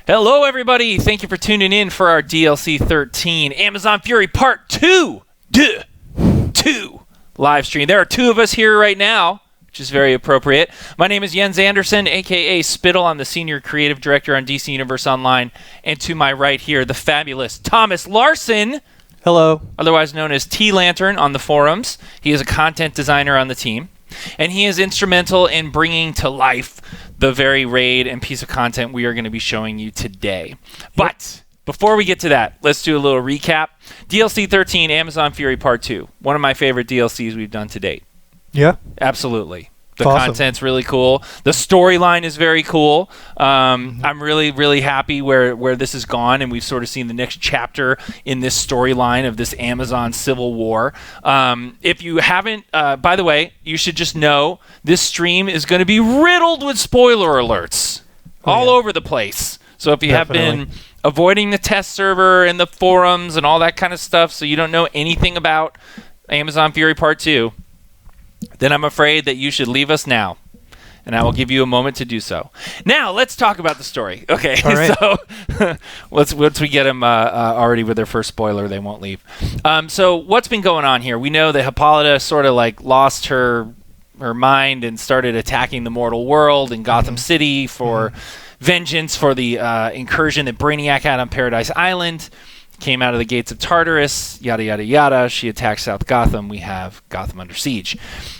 Hello, everybody. Thank you for tuning in for our DLC 13 Amazon Fury Part 2 live stream. There are two of us here right now, which is very appropriate. My name is Jens Anderson, a.k.a. Spittle. I'm the Senior Creative Director on DC Universe Online. And to my right here, the fabulous Thomas Larson. Hello. Otherwise known as T-Lantern on the forums. He is a content designer on the team. And he is instrumental in bringing to life the very raid and piece of content we are going to be showing you today. But before we get to that, let's do a little recap. DLC 13, Amazon Fury Part 2. One of my favorite DLCs we've done to date. Yeah? Absolutely. The Awesome. content's really cool. The storyline is very cool. I'm really, really happy where this has gone, and we've sort of seen the next chapter in this storyline of this Amazon Civil War. If you haven't, by the way, you should just know this stream is going to be riddled with spoiler alerts all over the place. So if you have been avoiding the test server and the forums and all that kind of stuff, so you don't know anything about Amazon Fury Part 2, then I'm afraid that you should leave us now, and I will give you a moment to do so. Now, let's talk about the story. Okay, all right. So once we get them already with their first spoiler, they won't leave. So what's been going on here? We know that Hippolyta sort of like lost her mind and started attacking the mortal world in Gotham City for vengeance for the incursion that Brainiac had on Paradise Island. Came out of the gates of Tartarus, yada, yada, yada. She attacks South Gotham. We have Gotham under siege.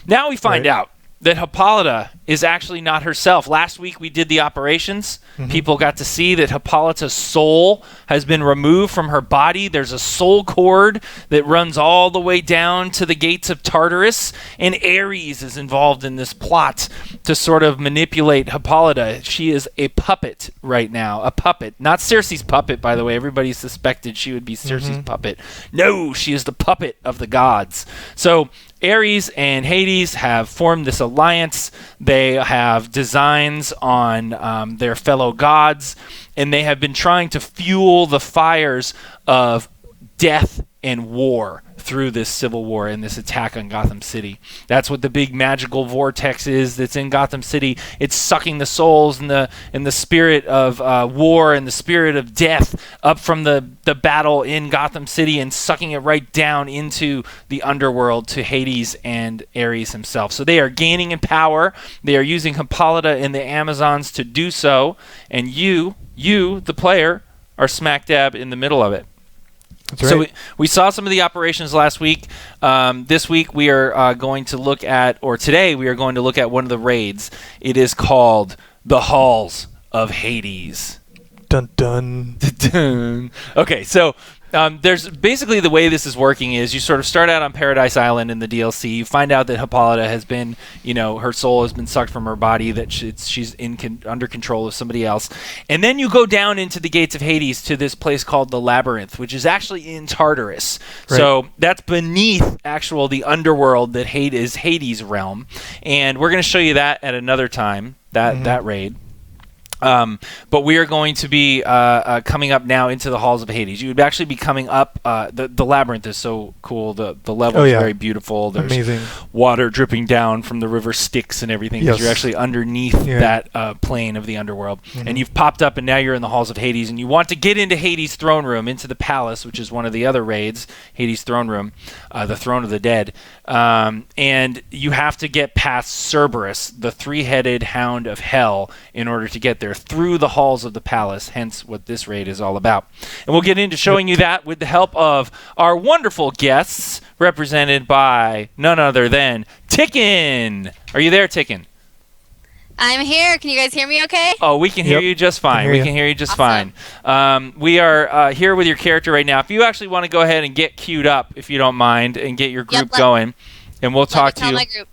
Now we find out that Hippolyta is actually not herself. Last week we did the operations. People got to see that Hippolyta's soul has been removed from her body. There's a soul cord that runs all the way down to the gates of Tartarus, and Ares is involved in this plot to sort of manipulate Hippolyta. She is a puppet right now. A puppet. Not Circe's puppet, by the way. Everybody suspected she would be Circe's puppet. No, she is the puppet of the gods. So Ares and Hades have formed this alliance. They have designs on their fellow gods, and they have been trying to fuel the fires of death and war through this civil war and this attack on Gotham City. That's what the big magical vortex is that's in Gotham City. It's sucking the souls and the spirit of war and the spirit of death up from the battle in Gotham City and sucking it right down into the underworld to Hades and Ares himself. So they are gaining in power. They are using Hippolyta and the Amazons to do so, and you, the player, are smack dab in the middle of it. That's right. So we saw some of the operations last week. This week we are going to look at, or today we are going to look at one of the raids. It is called the Halls of Hades. Dun dun. Dun. Okay, so there's basically the way this is working is you sort of start out on Paradise Island in the DLC. You find out that Hippolyta has been, her soul has been sucked from her body, that she's under control of somebody else. And then you go down into the gates of Hades to this place called the Labyrinth, which is actually in Tartarus. Right. So that's beneath the underworld that is Hades' realm. And we're going to show you that at another time, that raid. But we are going to be coming up now into the Halls of Hades. You would actually be coming up. The labyrinth is so cool. The level is very beautiful. There's amazing water dripping down from the river Styx and everything. Because you're actually underneath that plane of the underworld. And you've popped up, and now you're in the Halls of Hades. And you want to get into Hades' throne room, into the palace, which is one of the other raids, Hades' throne room, the throne of the dead. And you have to get past Cerberus, the three-headed hound of hell, in order to get there through the halls of the palace, hence what this raid is all about. And we'll get into showing you that with the help of our wonderful guests, represented by none other than Ticken. Are you there, Ticken? I'm here. Can you guys hear me okay? Oh, we can hear you just fine. We can hear you just fine. We are here with your character right now. If you actually want to go ahead and get queued up, if you don't mind, and get your group going, and we'll talk to you. My group.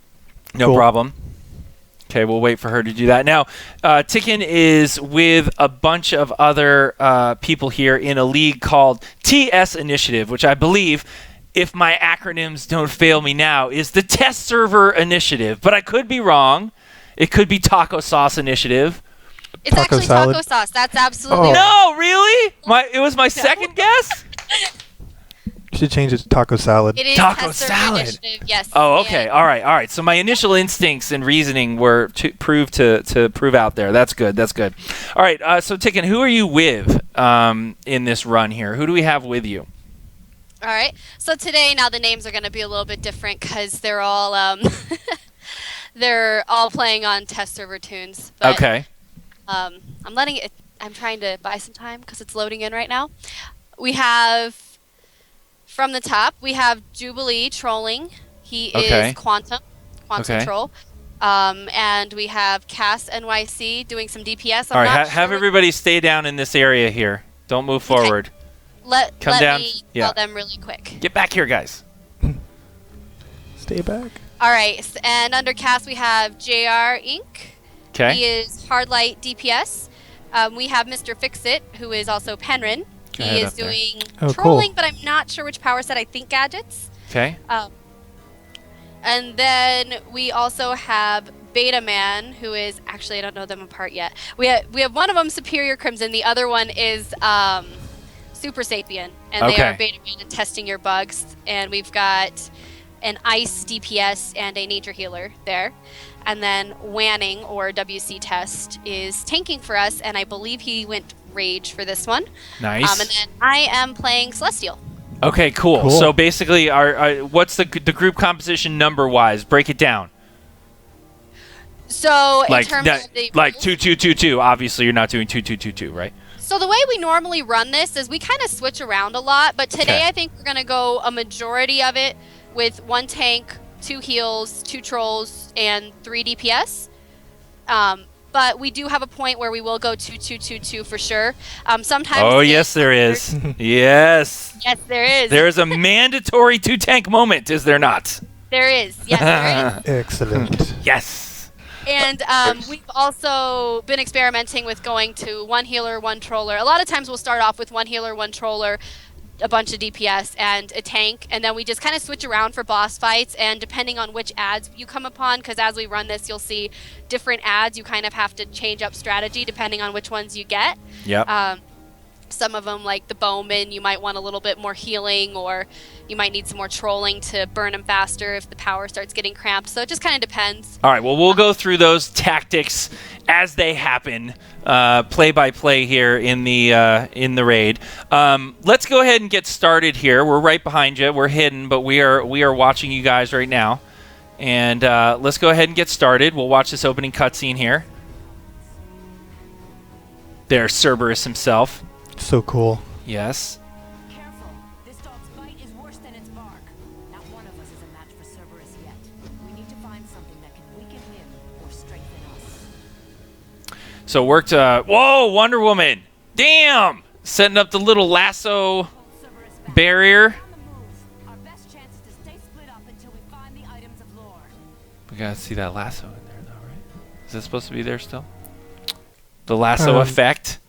No problem. Okay, we'll wait for her to do that. Now, Ticken is with a bunch of other people here in a league called TS Initiative, which I believe, if my acronyms don't fail me now, is the Test Server Initiative. But I could be wrong. It could be Taco Sauce Initiative. It's actually taco sauce. That's absolutely No, really? It was my second guess? should change it to taco salad. It is Taco tester salad. initiative, yes. Oh, okay. And All right. So my initial instincts and reasoning were to prove out there. That's good. All right. So Ticken, who are you with in this run here? Who do we have with you? All right. So today, now the names are going to be a little bit different because they're all they're all playing on test server tunes. But, Okay. I'm letting it. I'm trying to buy some time because it's loading in right now. We have from the top. We have Jubilee trolling. He Okay. is Quantum Okay. troll. And we have Cass NYC doing some DPS. All right. not Have sure- everybody stay down in this area here. Don't move forward. Let come down. me Yeah. tell them really quick. Get back here, guys. Stay back. All right, and under cast we have JR Inc. He Okay. is Hardlight DPS. We have Mr. Fixit, who is also Penrin. Go He ahead is up there. doing Oh, cool. trolling, but I'm not sure which power set. I think gadgets. Okay. And then we also have Beta Man, who is actually I don't know them apart yet. We have one of them Superior Crimson. The other one is Super Sapien, and they Okay. are Beta Man and testing your bugs. And we've got an Ice DPS and a Nature Healer there. And then Wanning, or WC Test, is tanking for us, and I believe he went Rage for this one. Nice. And then I am playing Celestial. Okay, cool. Cool. So basically, what's the group composition number-wise? Break it down. So Like in terms that, of the like rules- 2-2-2-2. Obviously, you're not doing 2-2-2-2, right? So the way we normally run this is we kind of switch around a lot, but today Okay. I think we're going to go a majority of it with 1 tank, 2 heals, 2 trolls, and 3 DPS. But we do have a point where we will go 2-2-2-2 for sure. Sometimes. Oh, the- yes, there is. Yes. Yes, there is. There is a mandatory 2-tank moment, is there not? There is. Yes, there is. Excellent. Yes. And we've also been experimenting with going to 1 healer, 1 troller. A lot of times we'll start off with 1 healer, 1 troller, a bunch of DPS, and a tank, and then we just kind of switch around for boss fights, and depending on which ads you come upon, because as we run this, you'll see different ads, you kind of have to change up strategy depending on which ones you get. Yep. Some of them, like the Bowman, you might want a little bit more healing, or you might need some more trolling to burn them faster if the power starts getting cramped. So it just kind of depends. All right, well, we'll go through those tactics as they happen, play by play here in the raid. Let's go ahead and get started here. We're right behind you. We're hidden, but we are watching you guys right now. And let's go ahead and get started. We'll watch this opening cutscene here. There's Cerberus himself. So cool. Yes. Careful. This dog's bite is worse than its bark. Not one of us is a match for Cerberus yet. We need to find something that can weaken him or strengthen us. So worked. Whoa, Wonder Woman! Damn! Setting up the little lasso Cerberus back. barrier. On the move. Our best chance is to stay split up until we find the items of lore. We gotta see that lasso in there, though, right? Is that supposed to be there still? The lasso effect.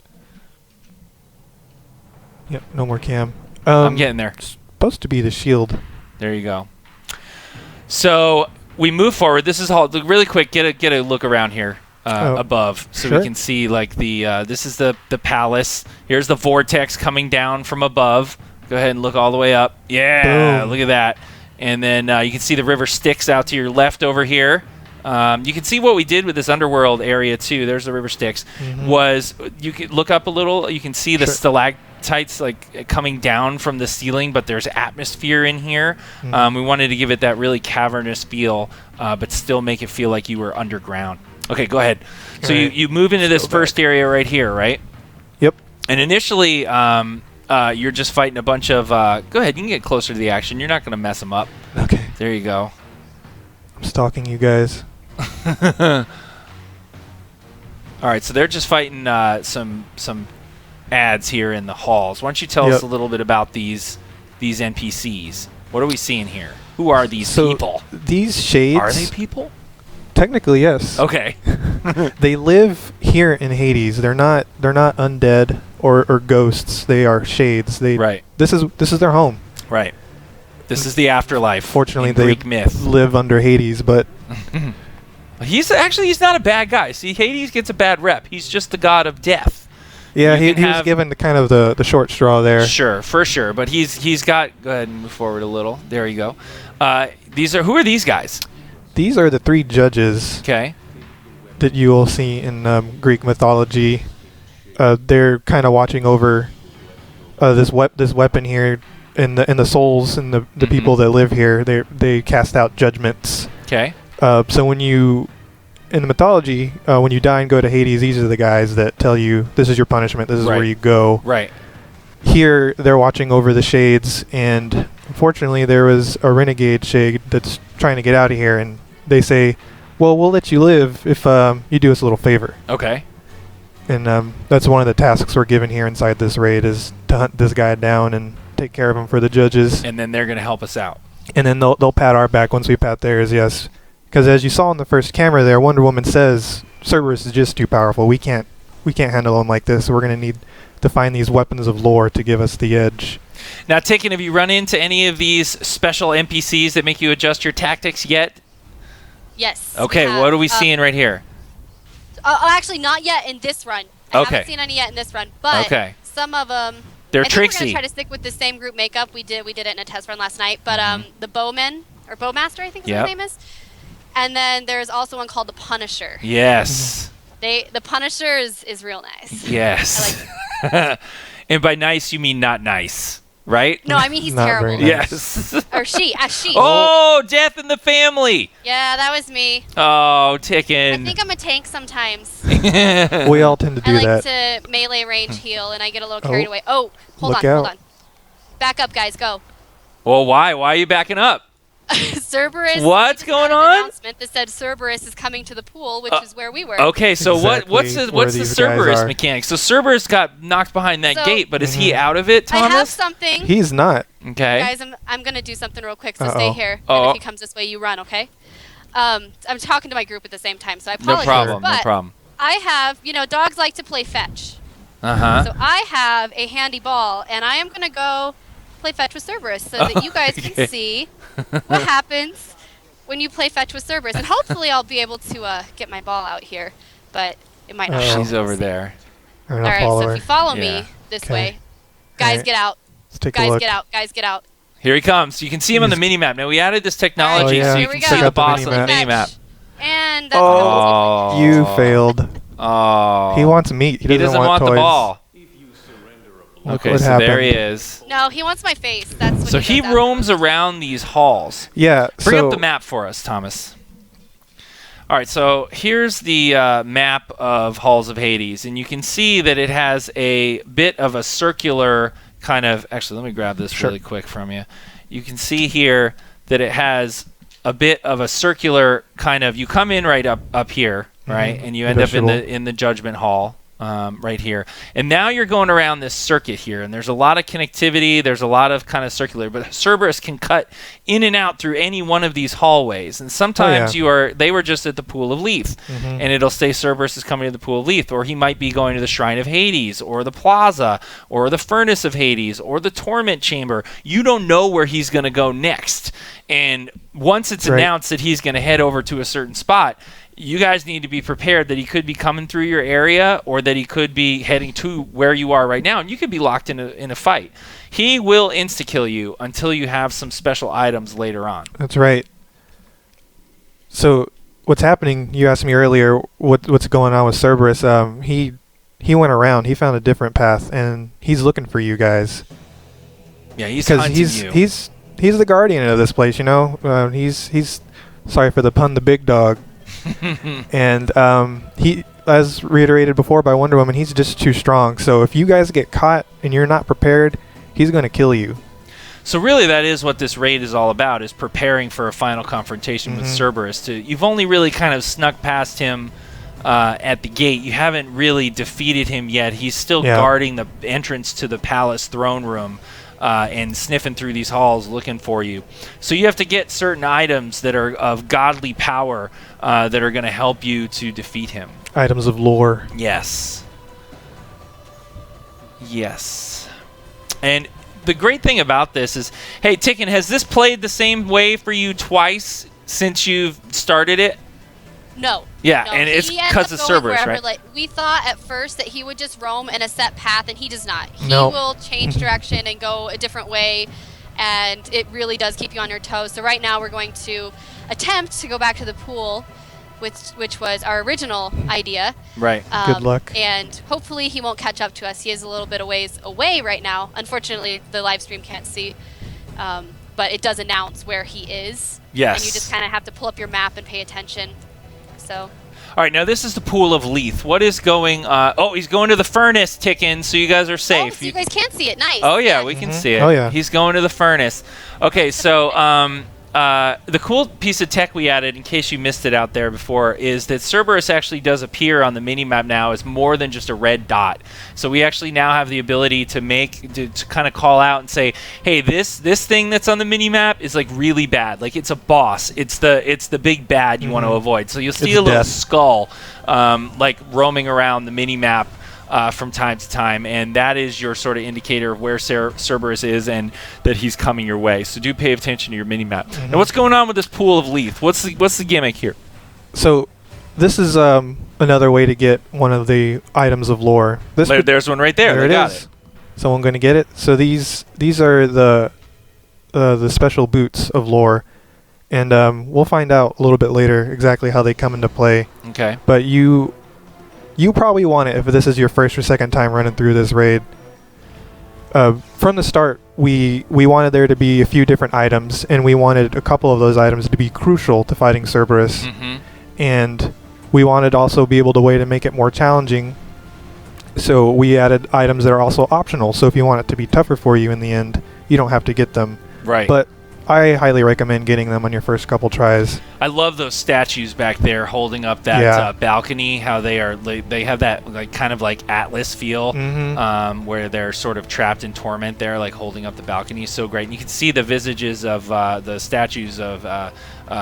Yep, no more cam. I'm getting there. Supposed to be the shield. There you go. So we move forward. This is all really quick. Get a look around here above, so sure. we can see like the. This is the palace. Here's the vortex coming down from above. Go ahead and look all the way up. Yeah, Boom. look at that. And then you can see the river Styx out to your left over here. You can see what we did with this underworld area too. There's the river Styx. Was you can look up a little. You can see the Sure. stalactites like coming down from the ceiling, but there's atmosphere in here. We wanted to give it that really cavernous feel, but still make it feel like you were underground. Okay, go ahead. So Alright. you move into this Go first area right here, right? Yep. And initially, you're just fighting a bunch of. Go ahead, you can get closer to the action. You're not going to mess them up. Okay. There you go. I'm stalking you guys. All right, so they're just fighting some ads here in the halls. Why don't you tell us Yep. a little bit about these NPCs? What are we seeing here? Who are these So people? these shades. Are they people? Technically, yes. Okay. They live here in Hades. They're not undead or ghosts. They are shades. They Right. This is their home. Right. This is the afterlife. Fortunately, in they Greek myth. live under Hades, but He's not a bad guy. See, Hades gets a bad rep. He's just the god of death. Yeah, You he can was have- given the kind of the short straw there. Sure, for sure. But he's got. Go ahead and move forward a little. There you go. Who are these guys? These are the 3 judges Okay. that you will see in Greek mythology. They're kind of watching over this weapon here, and the souls and the people that live here. They cast out judgments. Okay. So when you in the mythology, when you die and go to Hades, these are the guys that tell you this is your punishment. This is Right. where you go. Right. Here, they're watching over the shades, and unfortunately, there was a renegade shade that's trying to get out of here, and they say, "Well, we'll let you live if you do us a little favor." Okay. And that's one of the tasks we're given here inside this raid is to hunt this guy down and take care of him for the judges. And then they're going to help us out. And then they'll pat our back once we pat theirs, yes. Because as you saw in the first camera there, Wonder Woman says Cerberus is just too powerful. We can't handle him like this. So we're going to need to find these weapons of lore to give us the edge. Now, Ticken, have you run into any of these special NPCs that make you adjust your tactics yet? Yes. Okay, we have, what are we seeing right here? Actually, not yet in this run. I Okay. haven't seen any yet in this run, but Okay. some of them. They're I think we're tricksy. gonna try to stick with the same group makeup we did. We did it in a test run last night. But the Bowman or Bowmaster, I think is what Yep. his name is. And then there's also one called the Punisher. Yes. The Punisher is real nice. Yes. And by nice, you mean not nice, right? No, I mean he's Not terrible. very nice. Yes. Or she. She. Oh, death in the family. Yeah, that was me. Oh, I Ticken. think I'm a tank sometimes. We all tend to do I like that. to melee range heal, and I get a little carried Oh. away. Oh, hold Look on. out. Back up, guys. Go. Well, why? Why are you backing up? Cerberus. What's just going had an on? Announcement that said Cerberus is coming to the pool, which is where we were. Okay, so Exactly what's where the these guys Cerberus are. mechanic? So Cerberus got knocked behind that So- gate, but is he out of it, I have Thomas? something. He's not. Okay. Guys, I'm gonna do something real quick, so Uh-oh. stay here. Oh. And if he comes this way, you run, okay? I'm talking to my group at the same time, so I No apologize. problem. But No problem. I have, dogs like to play fetch. Uh-huh. So I have a handy ball, and I am gonna go play fetch with Cerberus so that you guys Okay. can see what happens when you play fetch with Cerberus. And hopefully I'll be able to get my ball out here, but it might not. Oh. happen. She's over there. I'm All gonna right, follow so her. if you follow Yeah. me this Okay. way, guys, Alright. get out. Let's take a Guys, look. get out. Guys, get out. Here he comes. You can see him on the mini map. Now we added this technology Oh, yeah. so you Here can we see go. the boss Check on out the the mini map. Fetch. And that's Oh. You failed. Oh. He wants meat. He doesn't want toys. the ball. Look Okay, what so happened. there he is. No, he wants my face. That's what So he goes roams after. around these halls. Yeah. Bring so up the map for us, Thomas. All right, so here's the map of Halls of Hades, and you can see that it has a bit of a circular kind of... Actually, let me grab this Sure. really quick from you. You can see here that it has a bit of a circular kind of... You come in right up here, right, and you end up Vegetable. in the Judgment Hall. Right here, and now you're going around this circuit here, and there's a lot of connectivity, there's a lot of kind of circular, but Cerberus can cut in and out through any one of these hallways, and sometimes they were just at the Pool of Lethe, and it'll say Cerberus is coming to the Pool of Lethe, or he might be going to the Shrine of Hades, or the Plaza, or the Furnace of Hades, or the Torment Chamber. You don't know where he's going to go next, and once it's Right. announced that he's going to head over to a certain spot, you guys need to be prepared that he could be coming through your area or that he could be heading to where you are right now, and you could be locked in a fight. He will insta-kill you until you have some special items later on. That's right. So what's happening? You asked me earlier what's going on with Cerberus. He went around. He found a different path, and he's looking for you guys Yeah, he's because hunting he's you. he's the guardian of this place. You know, he's sorry for the pun, the big dog. And he, as reiterated before by Wonder Woman, he's just too strong. So if you guys get caught and you're not prepared, he's going to kill you. So really, that is what this raid is all about: is preparing for a final confrontation with Cerberus. You've only really kind of snuck past him at the gate. You haven't really defeated him yet. He's still guarding the entrance to the palace throne room. And sniffing through these halls looking for you. So you have to get certain items that are of godly power that are going to help you to defeat him. Items of lore. Yes. Yes. And the great thing about this is, hey, Ticken, has this played the same way for you twice since you've started it? No. Yeah, no, and it's he ends because up of going Cerberus, wherever, right? Like, we thought at first that he would just roam in a set path, and he does not. He Nope. will change direction and go a different way, and it really does keep you on your toes. So right now we're going to attempt to go back to the pool, which was our original idea. Right. Good luck. And hopefully he won't catch up to us. He is a little bit of ways away right now. Unfortunately, the live stream can't see, but it does announce where he is. Yes. And you just kind of have to pull up your map and pay attention. So. All right, now this is the pool of Leith. What is going? Oh, he's going to the furnace, Tickin. So you guys are safe. Oh, so you guys can see it. Nice. Oh yeah, we can see it. Oh, yeah. He's going to the furnace. Okay, so the cool piece of tech we added, in case you missed it out there before, is that Cerberus actually does appear on the minimap now as more than just a red dot. So we actually now have the ability to kind of call out and say, hey, this thing that's on the minimap is like really bad. Like it's a boss. It's the big bad you want to avoid. So you'll see It's a little death. skull like roaming around the minimap from time to time, and that is your sort of indicator of where Cerberus is and that he's coming your way. So do pay attention to your mini-map. Now, what's going on with this pool of Leith? What's the gimmick here? So this is another way to get one of the items of lore. There's one right there. There They it got is. it. Someone going to get it. So these are the special boots of lore, and we'll find out a little bit later exactly how they come into play. Okay. But you probably want it if this is your first or second time running through this raid. From the start, we wanted there to be a few different items, and we wanted a couple of those items to be crucial to fighting Cerberus. Mm-hmm. And we wanted also be able to way to make it more challenging. So we added items that are also optional. So if you want it to be tougher for you in the end, you don't have to get them. Right. But I highly recommend getting them on your first couple tries. I love those statues back there holding up that balcony. How they have that like kind of like Atlas feel, where they're sort of trapped in torment there, like holding up the balcony. So great. And you can see the visages of the statues of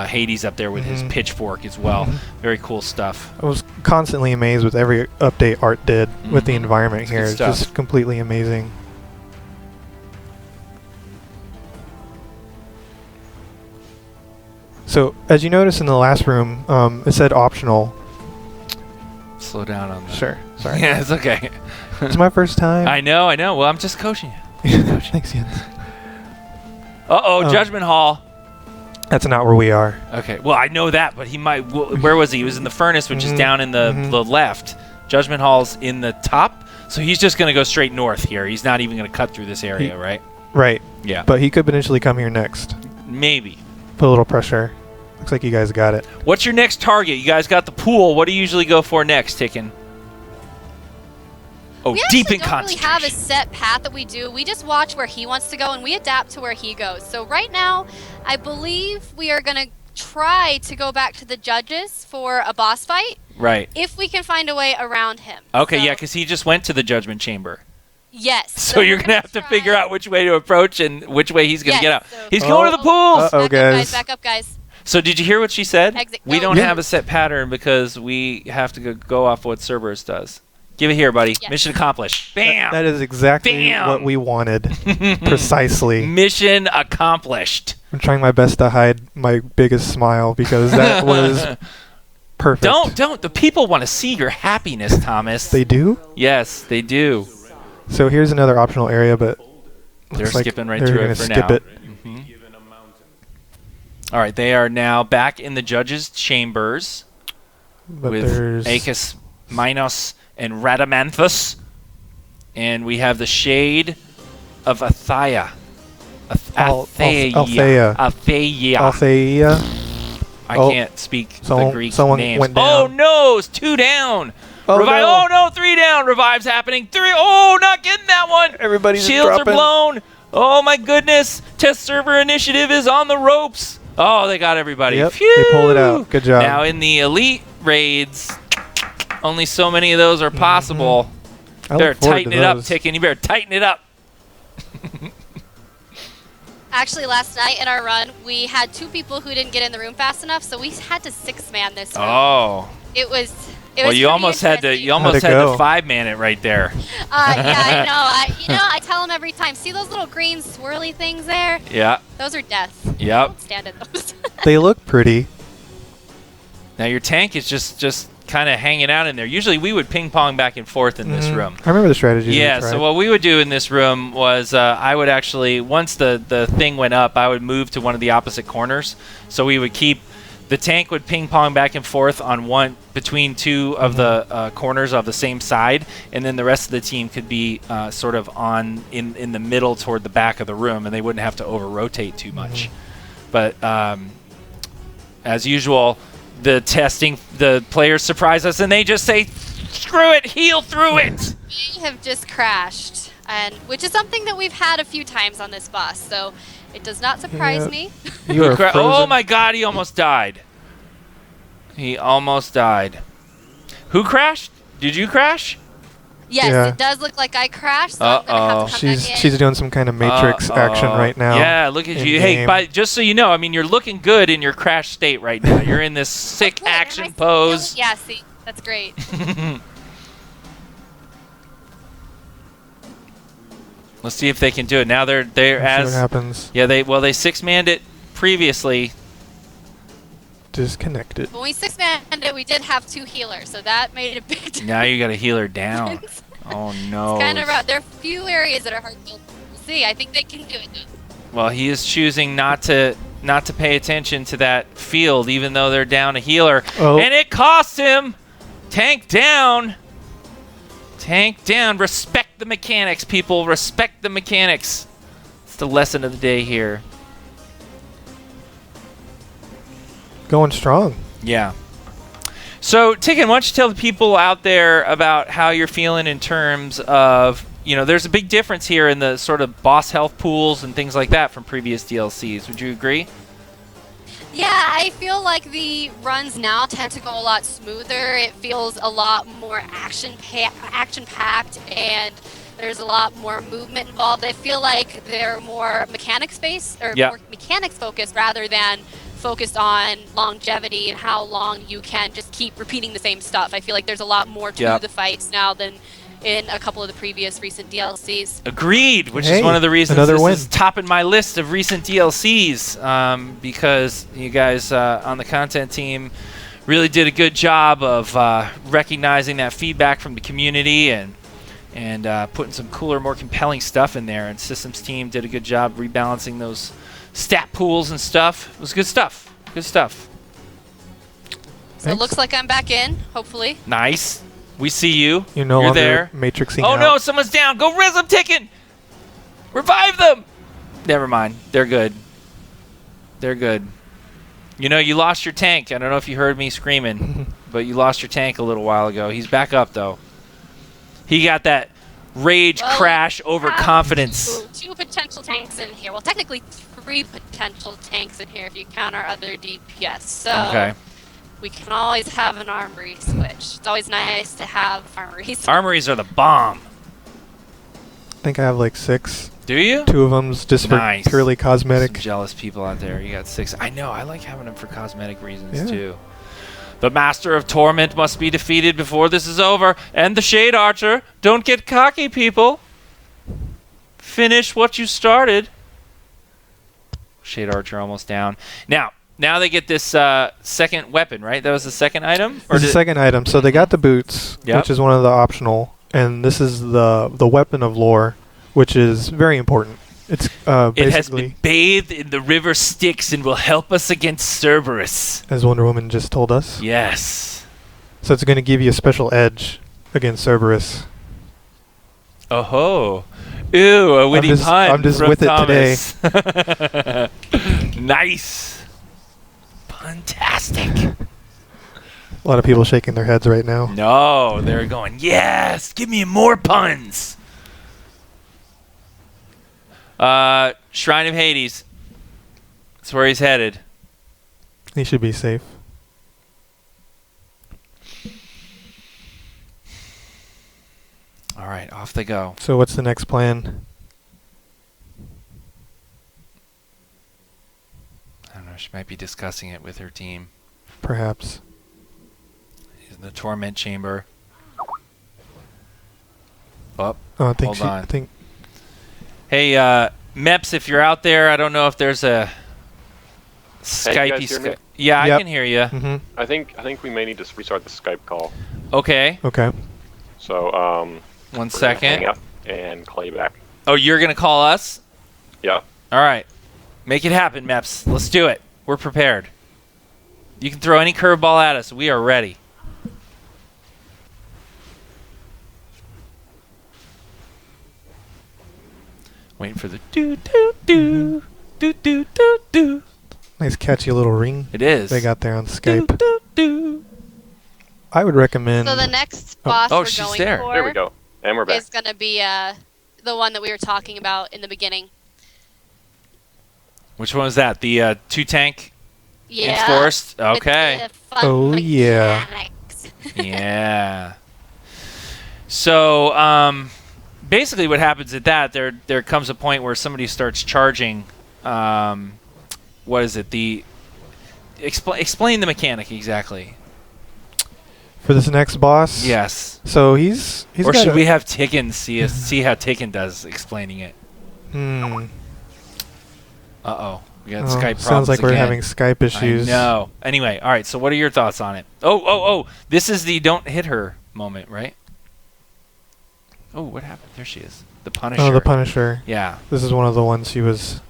Hades up there with his pitchfork as well. Very cool stuff. I was constantly amazed with every update Art did with the environment here. It's stuff. just completely amazing. So, as you notice in the last room, it said optional. Slow down on that. Sure. Sorry. Yeah, it's okay. It's my first time. I know. Well, I'm just coaching you. Thanks, Jens. Judgment Hall. That's not where we are. Okay. Well, I know that, but he might. Where was he? He was in the furnace, which is down in the left. Judgment Hall's in the top, so he's just going to go straight north here. He's not even going to cut through this area, right? Right. Yeah. But he could potentially come here next. Maybe. Put a little pressure. Looks like you guys got it. What's your next target? You guys got the pool. What do you usually go for next, Tickin? Oh, We deep actually in don't really concentration. have a set path that we do. We just watch where he wants to go, and we adapt to where he goes. So right now, I believe we are going to try to go back to the judges for a boss fight, Right. if we can find a way around him. Okay, So, yeah, because he just went to the Judgment Chamber. Yes. So you're we're going to have to try- figure out which way to approach and which way he's going to Yes, get out. so- He's going to the pools! Uh-oh, guys. Back up, guys. So did you hear what she said? Exit. We No. don't Yeah. have a set pattern because we have to go off what Cerberus does. Give it here, buddy. Yes. Mission accomplished. Bam! That is exactly Bam! what we wanted. Precisely. Mission accomplished. I'm trying my best to hide my biggest smile because that was perfect. Don't. The people want to see your happiness, Thomas. They do? Yes, they do. So here's another optional area, but They're looks like skipping right they're through gonna it for skip now. it. All right, they are now back in the judges' chambers But with there's Acus, Minos, and Radamanthus. And we have the shade of Athaya. Althea. Althea. I Oh, can't speak the someone- Greek someone names. went Oh down. no, it's 2 down. Oh, Revive. no. Oh no, 3 down. Revive's happening. 3. Oh, not getting that one. Everybody's Shields are dropping. blown. Oh my goodness. Test server initiative is on the ropes. Oh, they got everybody. Yep, Phew. they pulled it out. Good job. Now in the elite raids, only so many of those are possible. I look Better forward tighten to it up, those. Tickin. You better tighten it up. Actually, last night in our run, we had 2 people who didn't get in the room fast enough, so we had to 6-man this room. Oh. It was Well, you pretty almost had to. interesting. You almost How'd it had to go? 5-man it right there. Yeah, I know. I tell them every time. See those little green swirly things there? Yeah. Those are death. Yep. Don't stand at those. They look pretty. Now your tank is just kind of hanging out in there. Usually we would ping pong back and forth in this room. I remember the strategy. Yeah, so what we would do in this room was I would actually, once the thing went up, I would move to one of the opposite corners. So we would keep, the tank would ping pong back and forth on between two of the corners of the same side, and then the rest of the team could be sort of in the middle toward the back of the room, and they wouldn't have to over-rotate too much. But as usual, the players surprise us, and they just say, screw it, heal through it! We have just crashed, and which is something that we've had a few times on this boss, so it does not surprise me. You are oh my god, he almost died. He almost died. Who crashed? Did you crash? Yes, Yeah. it does look like I crashed, so I'm going to have to come back in. She's doing some kind of Matrix action right now. Yeah, look at you. Hey, just so you know, I mean, you're looking good in your crash state right now. You're in this sick action pose. Yeah, see, that's great. Let's see if they can do it. Now they're Let's see as what happens. Yeah, they six-manned it previously. Disconnected. When we six-manned it, we did have 2 healers, so that made a big difference. Now you got to heal her down. Oh no. It's kind of rough. There are a few areas that are hard to see. I think they can do it though. Well, he is choosing not to pay attention to that field, even though they're down a healer. Oh. And it cost him. Tank down. Tank down. Respect the mechanics, people. Respect the mechanics. It's the lesson of the day here. Going strong. Yeah. So, Ticken, why don't you tell the people out there about how you're feeling in terms of, there's a big difference here in the sort of boss health pools and things like that from previous DLCs. Would you agree? Yeah, I feel like the runs now tend to go a lot smoother. It feels a lot more action-packed, and there's a lot more movement involved. I feel like they're more mechanics-based, or more mechanics-focused rather than focused on longevity and how long you can just keep repeating the same stuff. I feel like there's a lot more to the fights now than in a couple of the previous recent DLCs. Agreed, which is one of the reasons this is topping my list of recent DLCs, because you guys on the content team really did a good job of recognizing that feedback from the community and putting some cooler, more compelling stuff in there. And Systems team did a good job rebalancing those stat pools and stuff. It was good stuff. Good stuff. So it looks like I'm back in, hopefully. Nice. We see you. You're no longer there. matrixing Oh out. no, someone's down. Go res them, Ticken! Revive them! Never mind. They're good. They're good. You lost your tank. I don't know if you heard me screaming, but you lost your tank a little while ago. He's back up, though. He got that rage crash overconfidence. 2 potential tanks in here. Well, technically 3 potential tanks in here if you count our other DPS. So we can always have an armory switch. It's always nice to have armories. Armories are the bomb. I think I have like 6. Do you? 2 of them's just for purely cosmetic. Some jealous people out there. You got 6. I know. I like having them for cosmetic reasons too. The Master of Torment must be defeated before this is over. And the Shade Archer. Don't get cocky, people. Finish what you started. Shade Archer almost down. Now they get this second weapon, right? That was the second item? Or the second item. So they got the boots, which is one of the optional. And this is the weapon of lore, which is very important. It's basically... It has been bathed in the river Styx and will help us against Cerberus. As Wonder Woman just told us. Yes. So it's going to give you a special edge against Cerberus. Oh ho. Ew, a witty pun. I'm just with Thomas. it today. Nice. Fantastic. A lot of people shaking their heads right now. No, they're going, yes, give me more puns. Shrine of Hades. That's where he's headed. He should be safe. All right, off they go. So what's the next plan? I don't know. She might be discussing it with her team. Perhaps. He's in the torment chamber. Oh, I think hold on. I think. Hey, Meps, if you're out there, I don't know if there's a Skypey guys hear me? Skype. Yeah, I Yep. can hear you. Mm-hmm. I think we may need to restart the Skype call. Okay, Okay. So, 1 we're gonna second. hang up and call you back. Oh, you're gonna call us? Yeah. All right, make it happen, Meps. Let's do it. We're prepared. You can throw any curveball at us. We are ready. Waiting for the do do do do do do do. Nice catchy little ring It is. they got there on do Skype. do do. I would recommend. So the next boss Oh, we're she's going there. for There we go. And we're back. is going to be the one that we were talking about in the beginning. Which one was that? The two tank Yeah. enforced. with Okay. the fun Oh, yeah. mechanics. Yeah. So basically, what happens at that there comes a point where somebody starts charging. What is it? The explain the mechanic exactly. For this next boss. Yes. So he's Or got should a- we have Ticken see how Ticken does explaining it? Hmm. We got Oh, Skype problems sounds like we're again. having Skype issues. No. Anyway, all right. So what are your thoughts on it? Oh! This is the don't hit her moment, right? Oh, what happened? There she is. The Punisher. Oh, the Punisher. Yeah. This is one of the ones she was.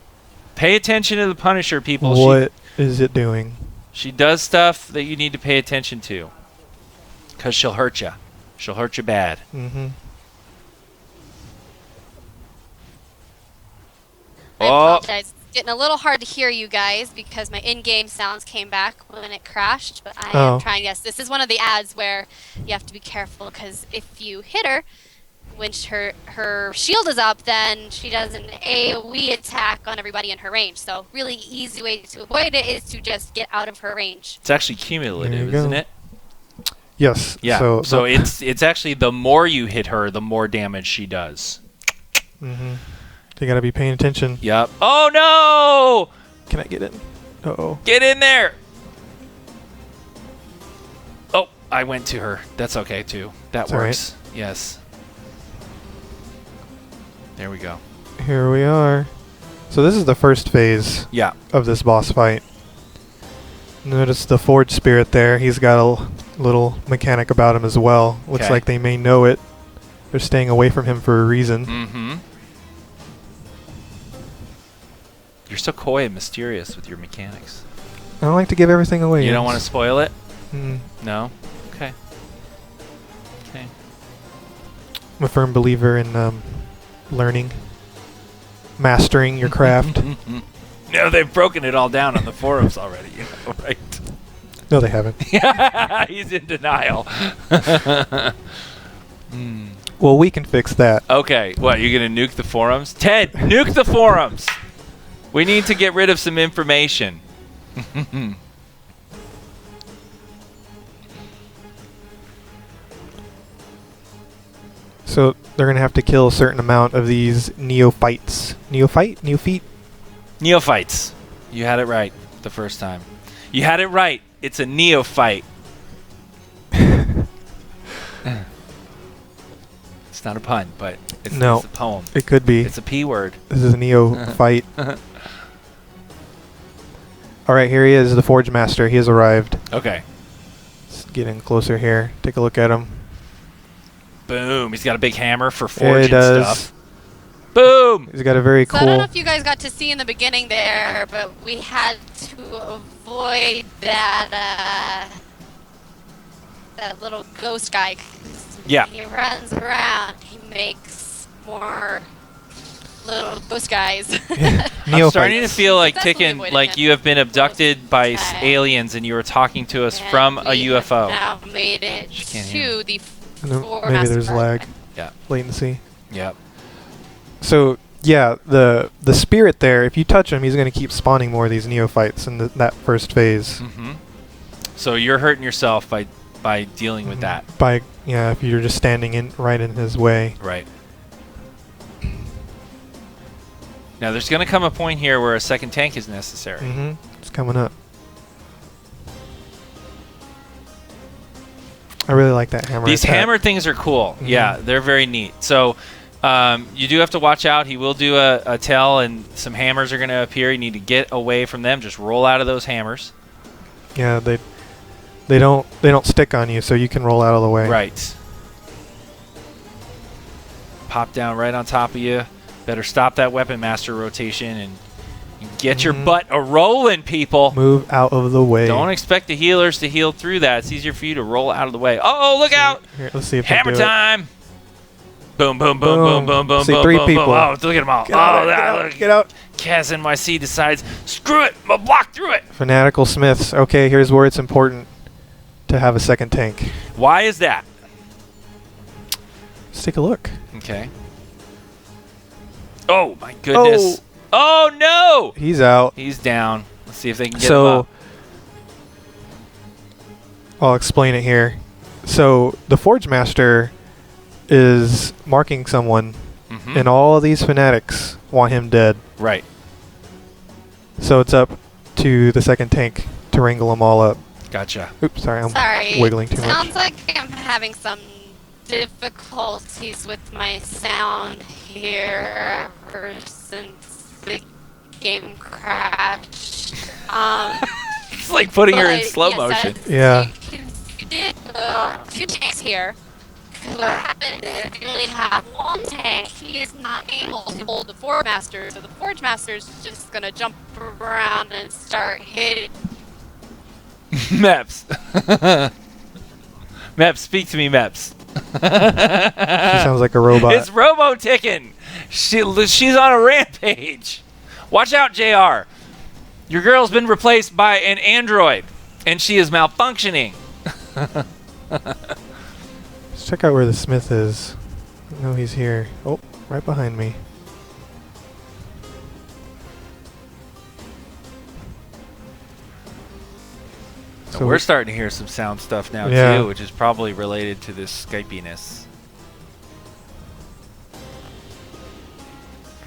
Pay attention to the Punisher, people. What is it doing? She does stuff that you need to pay attention to. Because she'll hurt you. She'll hurt you bad. Mm-hmm. I Oh. apologize. It's getting a little hard to hear you guys because my in-game sounds came back when it crashed, but I Oh. am trying. Yes, this is one of the ads where you have to be careful because if you hit her, when her shield is up, then she does an AoE attack on everybody in her range. So really easy way to avoid it is to just get out of her range. It's actually cumulative, There you isn't go. it? Yes. Yeah. So So it's actually the more you hit her, the more damage she does. Mm-hmm. You gotta be paying attention. Yep. Oh no! Can I get in? Uh-oh. Get in there! Oh, I went to her. That's okay too. That It's all right. works. Yes. There we go. Here we are. So this is the first phase Yeah. of this boss fight. Notice the Forge Spirit there. He's got a little mechanic about him as well. Looks Okay. like they may know it. They're staying away from him for a reason. Mm-hmm. You're so coy and mysterious with your mechanics. I don't like to give everything away. You don't want to spoil it? Mm. No? Okay. Okay. I'm a firm believer in learning, mastering your craft. No, they've broken it all down on the forums already, you know, right? No, they haven't. He's in denial. Well, we can fix that. Okay, what, you're going to nuke the forums? Ted, nuke the forums! We need to get rid of some information. So they're going to have to kill a certain amount of these neophytes. Neophyte? Neophyte? Neophytes. You had it right the first time. You had it right. It's a neophyte. It's not a pun, but it's No. a poem. It could be. It's a P word. This is a neophyte. All right, here he is, the Forge Master. He has arrived. Okay. Let's get in closer here. Take a look at him. Boom. He's got a big hammer for Yeah, he forging does. stuff. Boom. He's got a very So I don't know cool. if you guys got to see in the beginning there, but we had to avoid that little ghost guy. 'cause Yeah. He runs around. He makes more little ghost guys. I'm starting to Neophytes. feel like Successfully Ticken, avoided like him. you have been abducted by Okay. aliens and you were talking to us And from a we have UFO. now made it She can't hear to the No, floor maybe master there's lag. apartment. Yeah. Latency. Yep. So yeah, the spirit there. If you touch him, he's going to keep spawning more of these neophytes in that first phase. Mm-hmm. So you're hurting yourself by dealing with Mhm. that. By if you're just standing right in his way. Right. Now there's going to come a point here where a second tank is necessary. Mm-hmm. It's coming up. I really like that hammer. These attack. hammer things are cool. Mhm. Yeah, they're very neat. So You do have to watch out. He will do a tail, and some hammers are going to appear. You need to get away from them. Just roll out of those hammers. Yeah, they don't stick on you, so you can roll out of the way. Right. Pop down right on top of you. Better stop that weapon master rotation and get your butt a-rolling, people. Move out of the way. Don't expect the healers to heal through that. It's easier for you to roll out of the way. Oh, look out! Here, let's see if Hammer they do it. time! Boom, boom, boom, boom, boom, boom, See, boom, 3 boom, people. boom. Oh, look at them all. Get out, Oh, get that out, look. get out. Kaz NYC decides, screw it, I'm gonna block through it. Fanatical Smiths. Okay, here's where it's important to have a second tank. Why is that? Let's take a look. Okay. Oh, my goodness. Oh, no! He's out. He's down. Let's see if they can get him So up. I'll explain it here. So the Forge Master is marking someone, Mhm. and all of these fanatics want him dead. Right. So it's up to the second tank to wrangle them all up. Gotcha. Oops, sorry, I'm Sorry. wiggling too much. Sounds like I'm having some difficulties with my sound here ever since the game crashed. It's like putting her in but slow yes, motion. Yeah. You did 2 tanks here. What happened is you only have 1 tank. He is not able to hold the Forge Master, so the Forge Master's just gonna jump around and start hitting. Meps. Meps, speak to me, Meps. She sounds like a robot. It's Robo ticking. She's on a rampage. Watch out, JR. Your girl's been replaced by an android, and she is malfunctioning. Let's check out where the Smith is. No, he's here. Oh, right behind me. So we're starting to hear some sound stuff now, Yeah. too, which is probably related to this Skypiness.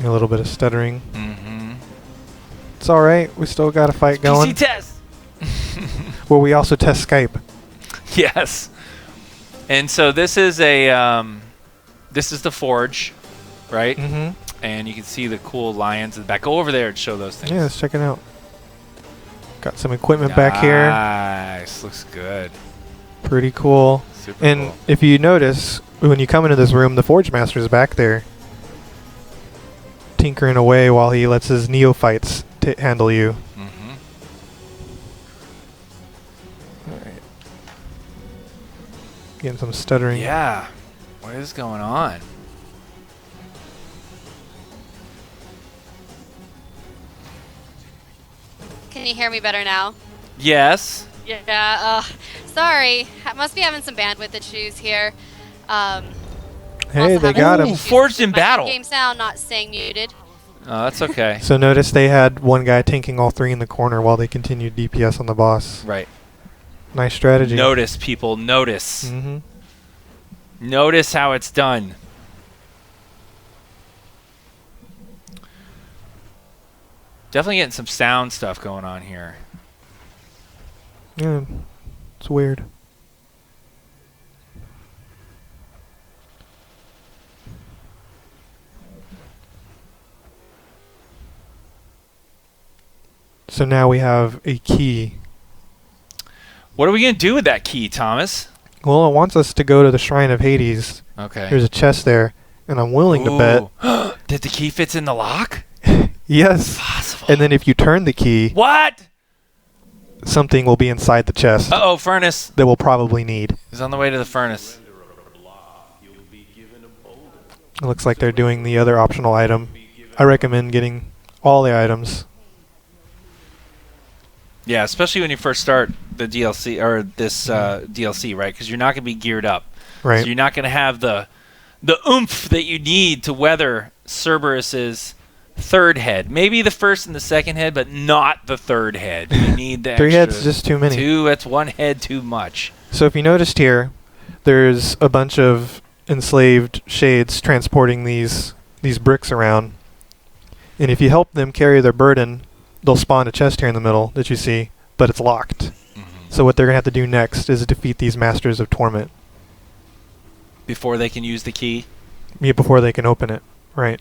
A little bit of stuttering. Mm-hmm. It's all right. We still got a fight going. PC test! Well, we also test Skype. Yes. And so this is this is the forge, right? Mm-hmm. And you can see the cool lions in the back. Go over there and show those things. Yeah, let's check it out. Got some equipment back here. Nice. Looks good. Pretty cool. Super And cool. if you notice, when you come into this room, the Forge Master is back there, tinkering away while he lets his neophytes handle you. Mm-hmm. All right. Getting some stuttering. Yeah. What is going on? Can you hear me better now? Yes. Yeah, sorry. Must be having some bandwidth issues here. Hey, Also they having got some him. issues Forged in with my battle. Game sound not staying muted. Oh, that's okay. So notice they had one guy tanking all 3 in the corner while they continued DPS on the boss. Right. Nice strategy. Notice, people. Notice. Mm-hmm. Notice how it's done. Definitely getting some sound stuff going on here. Yeah, it's weird. So now we have a key. What are we going to do with that key, Thomas? Well, it wants us to go to the Shrine of Hades. Okay. There's a chest there, and I'm willing to bet. That the key fits in the lock? Yes. Possible. And then if you turn the key, What? something will be inside the chest Uh-oh, furnace. that we'll probably need. He's on the way to the furnace. It looks like they're doing the other optional item. I recommend getting all the items. Yeah, especially when you first start the DLC, or this DLC, right? Because you're not going to be geared up. Right. So you're not going to have the oomph that you need to weather Cerberus's third head. Maybe the first and the second head, but not the third head. You need the 3 extra heads is just too many. 2, that's 1 head too much. So if you noticed here, there's a bunch of enslaved shades transporting these bricks around. And if you help them carry their burden, they'll spawn a chest here in the middle that you see, but it's locked. So what they're going to have to do next is defeat these Masters of Torment. Before they can use the key? before they can open it. Right.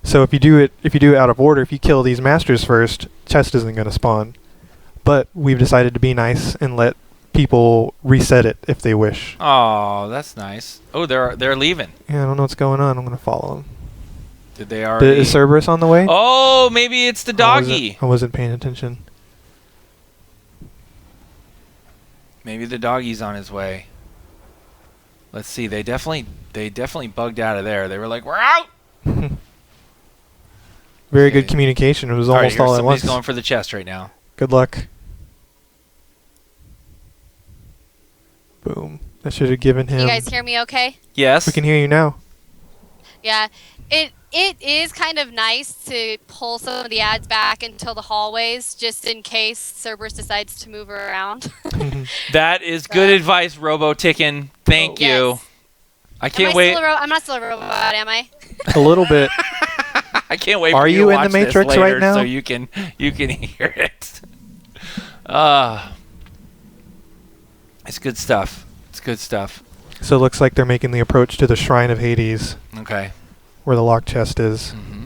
So if you do it out of order, if you kill these masters first, chest isn't going to spawn. But we've decided to be nice and let people reset it if they wish. Oh, that's nice. Oh, they're leaving. Yeah, I don't know what's going on. I'm going to follow them. Did they already? Is Cerberus on the way? Oh, maybe it's the doggy. I wasn't paying attention. Maybe the doggy's on his way. Let's see. They definitely bugged out of there. They were like, "We're out." Very Okay. good communication. It was All right, almost here's all at somebody's once. going for the chest right now. Good luck. Boom. I should have given him. You guys hear me okay? Yes. We can hear you now. Yeah. It is kind of nice to pull some of the ads back into the hallways just in case Cerberus decides to move around. That is good advice, Robo Tickin. Thank you. Yes. I can't wait. I'm not still a robot, am I? A little bit. I can't wait. Are for you you to in the watch this Matrix later right now? So you can hear it. It's good stuff. It's good stuff. So it looks like they're making the approach to the Shrine of Hades, Okay. where the locked chest is. Mm-hmm.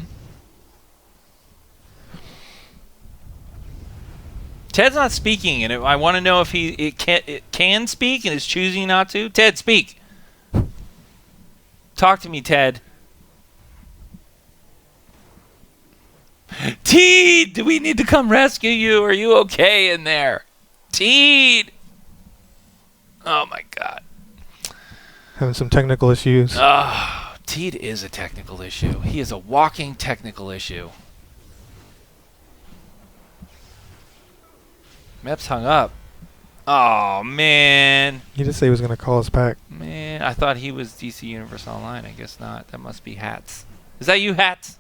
Ted's not speaking, and I want to know if it can speak and is choosing not to. Ted, speak. Talk to me, Ted. Teed, do we need to come rescue you? Are you okay in there? Teed. Oh my God. Having some technical issues. Oh, Teed is a technical issue. He is a walking technical issue. Mep's hung up. Oh, man. He did say he was going to call us back. Man, I thought he was DC Universe Online. I guess not. That must be Hats. Is that you, Hats?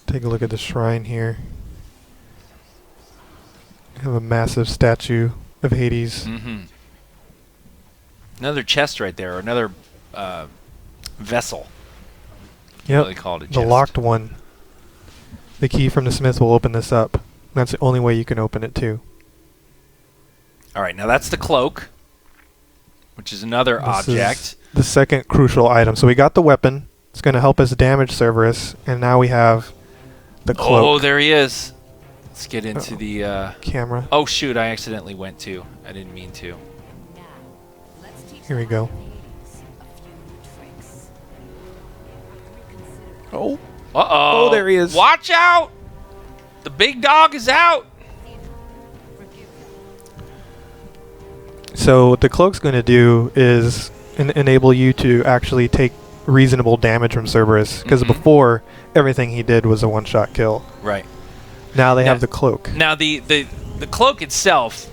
Take a look at the shrine here. We have a massive statue of Hades. Mm-hmm. Another chest right there, or another vessel. Yep. Really called it The chest. locked one. The key from the smith will open this up. That's the only way you can open it too. All right, now that's the cloak, which is another This object. is the second crucial item. So we got the weapon. It's going to help us damage Cerberus, and now we have the cloak. Oh, there he is. Let's get into the... Camera. Oh, shoot, I accidentally went to. I didn't mean to. Now, let's teach Here we go. Hades a few tricks. Reconsider Oh. Uh-oh. Oh, there he is. Watch out! The big dog is out! forgive them. So what the cloak's going to do is enable you to actually take reasonable damage from Cerberus, because Mhm. before, everything he did was a one-shot kill. Right. Now they Yeah. have the cloak. Now, the cloak itself,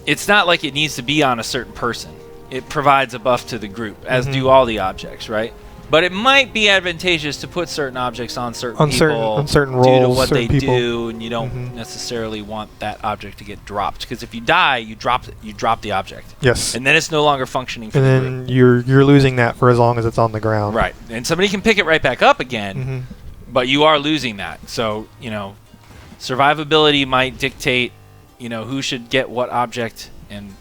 it's not like it needs to be on a certain person. It provides a buff to the group, as Mhm. do all the objects, right? But it might be advantageous to put certain objects on certain people on certain due to roles, what they certain people. do, and you don't Mhm. necessarily want that object to get dropped. Because if you die, you drop the object, Yes. and then it's no longer functioning for And the group. then you're losing that for as long as it's on the ground. Right, and somebody can pick it right back up again, Mm-hmm. but you are losing that. So, survivability might dictate, who should get what object, and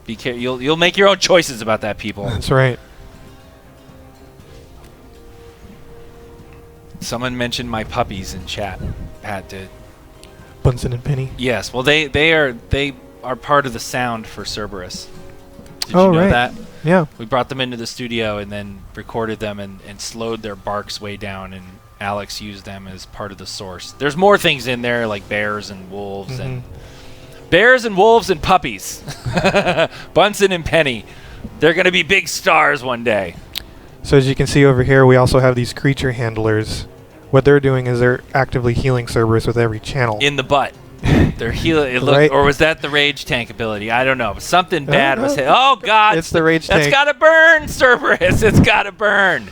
you'll make your own choices about that, people. That's right. Someone mentioned my puppies in chat. Pat did. Bunsen and Penny. Yes, well they are part of the sound for Cerberus. Did Oh, you know right. that? Yeah. We brought them into the studio and then recorded them and slowed their barks way down, and Alex used them as part of the source. There's more things in there, like bears and wolves and puppies. Bunsen and Penny. They're going to be big stars one day. So as you can see over here, we also have these creature handlers. What they're doing is they're actively healing Cerberus with every channel. In the butt. They're healing. Right. Or was that the rage tank ability? I don't know. But something bad was no. hit. Oh, God. It's the rage That's tank. got to burn, Cerberus. It's got to burn.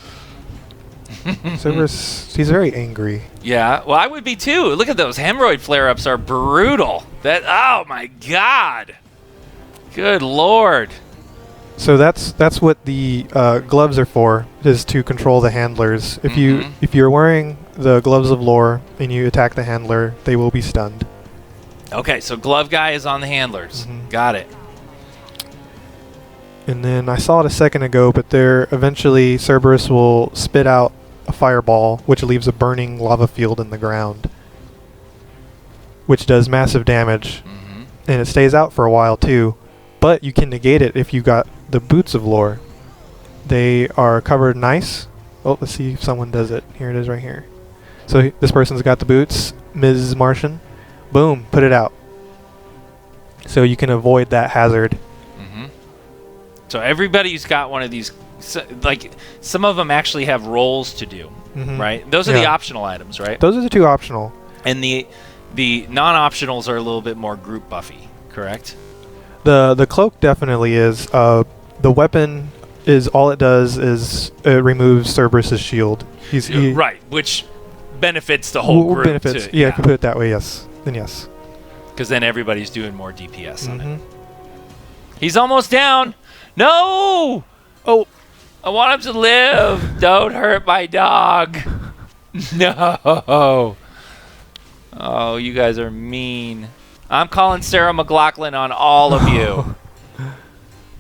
Cerberus, he's very angry. Yeah. Well, I would be too. Look at those hemorrhoid flare-ups are brutal. Oh, my God. Good Lord. So that's what the gloves are for, is to control the handlers. If Mhm. you're wearing the gloves of lore and you attack the handler, they will be stunned. Okay, so glove guy is on the handlers. Mhm. Got it. And then I saw it a second ago, but there eventually Cerberus will spit out a fireball, which leaves a burning lava field in the ground, which does massive damage, Mm-hmm. and it stays out for a while too. But you can negate it if you got the boots of lore. They are covered in ice. Oh, let's see if someone does it. Here it is right here. So this person's got the boots, Ms. Martian. Boom, put it out. So you can avoid that hazard. Mm-hmm. So everybody's got one of these. Like some of them actually have roles to do, Mhm. right? Those are the Yeah. optional items, right? Those are the two optional. And the non-optionals are a little bit more group buffy, correct? The cloak definitely is. The weapon is all it does is it removes Cerberus's shield. Right, which benefits the whole group. Benefits. Yeah, if you put it that way, yes. Then yes. Because then everybody's doing more DPS on it. Mhm. He's almost down. No! Oh, I want him to live. Don't hurt my dog. No. Oh, you guys are mean. I'm calling Sarah McLachlan on all of you.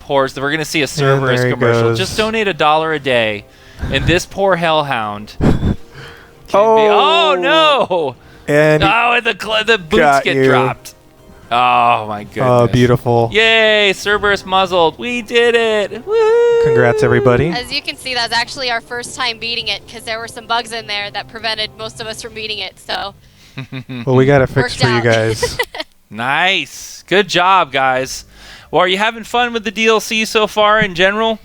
Poors. We're going to see a Cerberus there he commercial. goes. Just donate $1 a day. And this poor hellhound. Oh. Oh, no. And Oh, and the boots got get you. dropped. Oh, my goodness. oh, beautiful. Yay, Cerberus muzzled. We did it. Woo! Congrats, everybody. As you can see, that's actually our first time beating it because there were some bugs in there that prevented most of us from beating it. So Well, we got it fixed Worked for you out. guys. Nice. Good job, guys. Well, are you having fun with the DLC so far in general?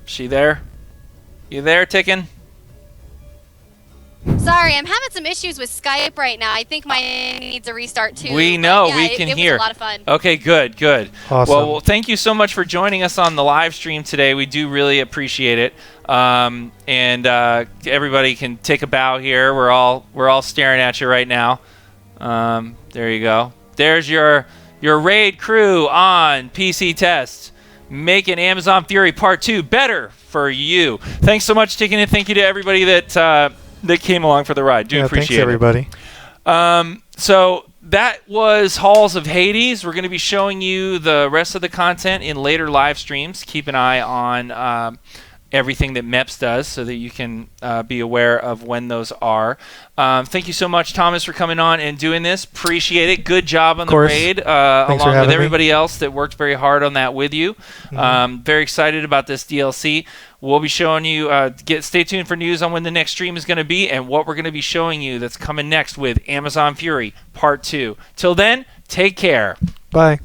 She there? You there, Tickin? sorry, I'm having some issues with Skype right now. I think mine needs a restart too. We but know, yeah, we it can was hear. a lot of fun. Okay, good, good. Awesome. Well, thank you so much for joining us on the live stream today. We do really appreciate it. And everybody can take a bow here. We're all staring at you right now. There you go. There's your raid crew on PC Test, making Amazon Fury Part 2 better for you. Thanks so much, Tickin, and thank you to everybody that came along for the ride. Do appreciate thanks, everybody. it. So that was Halls of Hades. We're going to be showing you the rest of the content in later live streams. Keep an eye on everything that MEPS does so that you can be aware of when those are. Thank you so much, Thomas, for coming on and doing this. Appreciate it. Good job on the course. raid, for along with having me. everybody else that worked very hard on that with you. Very excited about this DLC. We'll be showing you, stay tuned for news on when the next stream is going to be and what we're going to be showing you that's coming next with Amazon Fury Part 2. Till then, take care. Bye.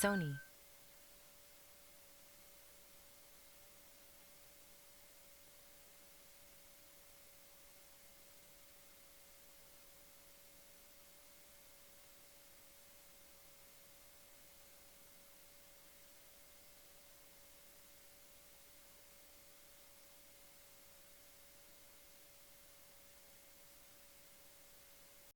Sony.